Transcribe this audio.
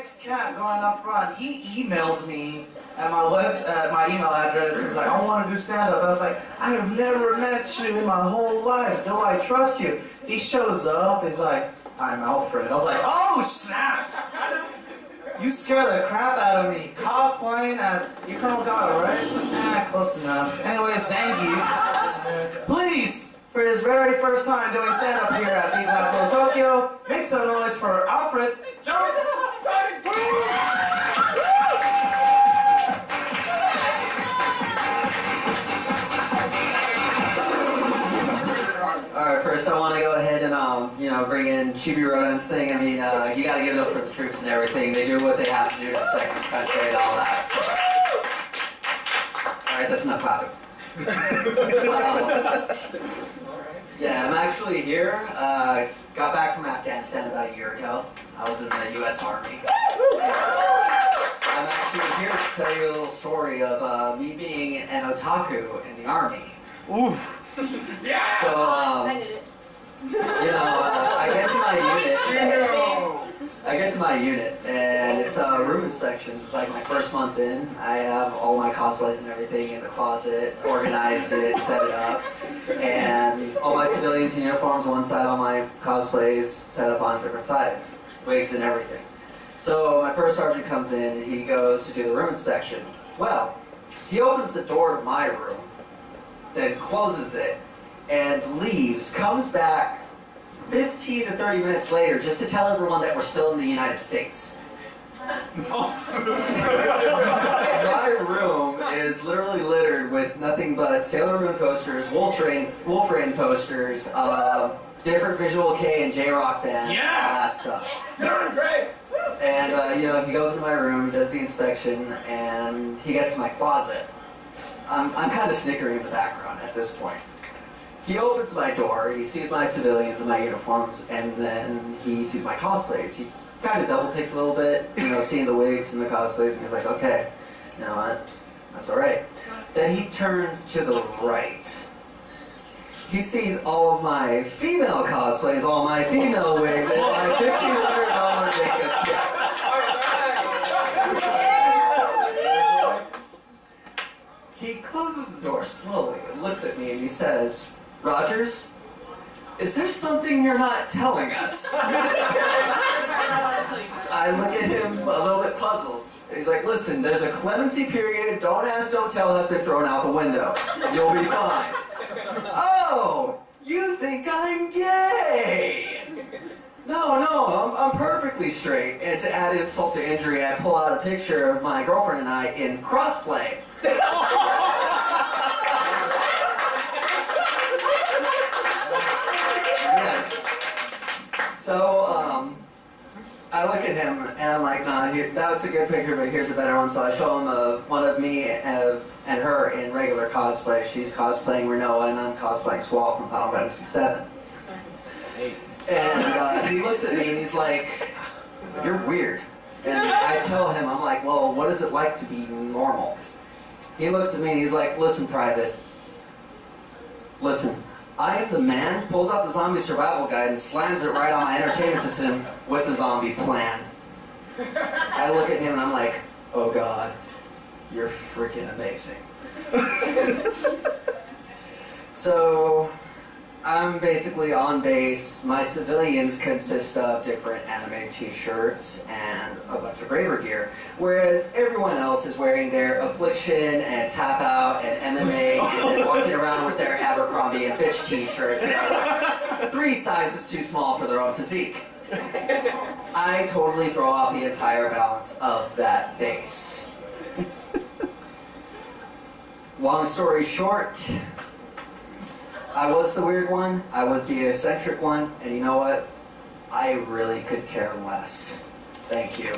ex-cat going up front, he emailed me at my email address. He's like, I want to do stand-up. I was like, I have never met you in my whole life. Do I trust you? He shows up. He's like, I'm Alfred. I was like, oh, snaps. You scare the crap out of me. Cosplaying as Colonel Gato, right? Close enough. Anyways, Zangief, please, for his very first time doing stand-up here at Big Labs in Tokyo, make some noise for Alfred Jones. Alright, first I want to go ahead and, bring in Chibi Rodin's thing. I mean, you gotta give it up for the troops and everything. They do what they have to do to protect this country and all that, so. Alright, that's enough clapping. Yeah, I'm actually here. Got back from Afghanistan about a year ago. I was in the U.S. Army. I'm actually here to tell you a little story of me being an otaku in the Army. Ooh. Yeah! So, I did it. I get to my unit, and it's room inspections. It's like my first month in. I have all my cosplays and everything in the closet, organized it, set it up, and all my civilians in uniforms, one side, all my cosplays set up on different sides, wigs and everything. So my first sergeant comes in, and he goes to do the room inspection. Well, he opens the door to my room, then closes it, and leaves, comes back 15 to 30 minutes later just to tell everyone that we're still in the United States. My room is literally littered with nothing but Sailor Moon posters, Wolfrain posters, different Visual K and J-Rock bands, all that stuff. Great! And, he goes to my room, does the inspection, and he gets to my closet. I'm kind of snickering in the background at this point. He opens my door, he sees my civilians in my uniforms, and then he sees my cosplays. He kind of double takes a little bit, seeing the wigs and the cosplays, and he's like, okay, you know what, that's alright. Then he turns to the right. He sees all of my female cosplays, all my female wigs, and my $1,500 makeup kit. He closes the door slowly and looks at me and he says, Rogers, is there something you're not telling us? I look at him a little bit puzzled. And he's like, listen, there's a clemency period, don't ask, don't tell, has been thrown out the window. You'll be fine. Oh, you think I'm gay? No, I'm perfectly straight. And to add insult to injury, I pull out a picture of my girlfriend and I in crossplay. Yes. So, I look at him and I'm like, nah, that's a good picture, but here's a better one. So I show him one of me and her in regular cosplay. She's cosplaying Renoa and I'm cosplaying Squall from Final Fantasy VII. And he looks at me and he's like, you're weird. And I tell him, I'm like, well, what is it like to be normal? He looks at me and he's like, listen, Private. Listen, I am the man who pulls out the zombie survival guide and slams it right on my entertainment system with the zombie plan. I look at him and I'm like, oh God, you're freaking amazing. So, I'm basically on base. My civilians consist of different anime t-shirts and a bunch of Braver gear, whereas everyone else is wearing their Affliction and Tap Out and MMA and walking around with their Abercrombie and Fitch t-shirts that are 3 sizes too small for their own physique. I totally throw off the entire balance of that base. Long story short, I was the weird one, I was the eccentric one, and you know what? I really could care less. Thank you.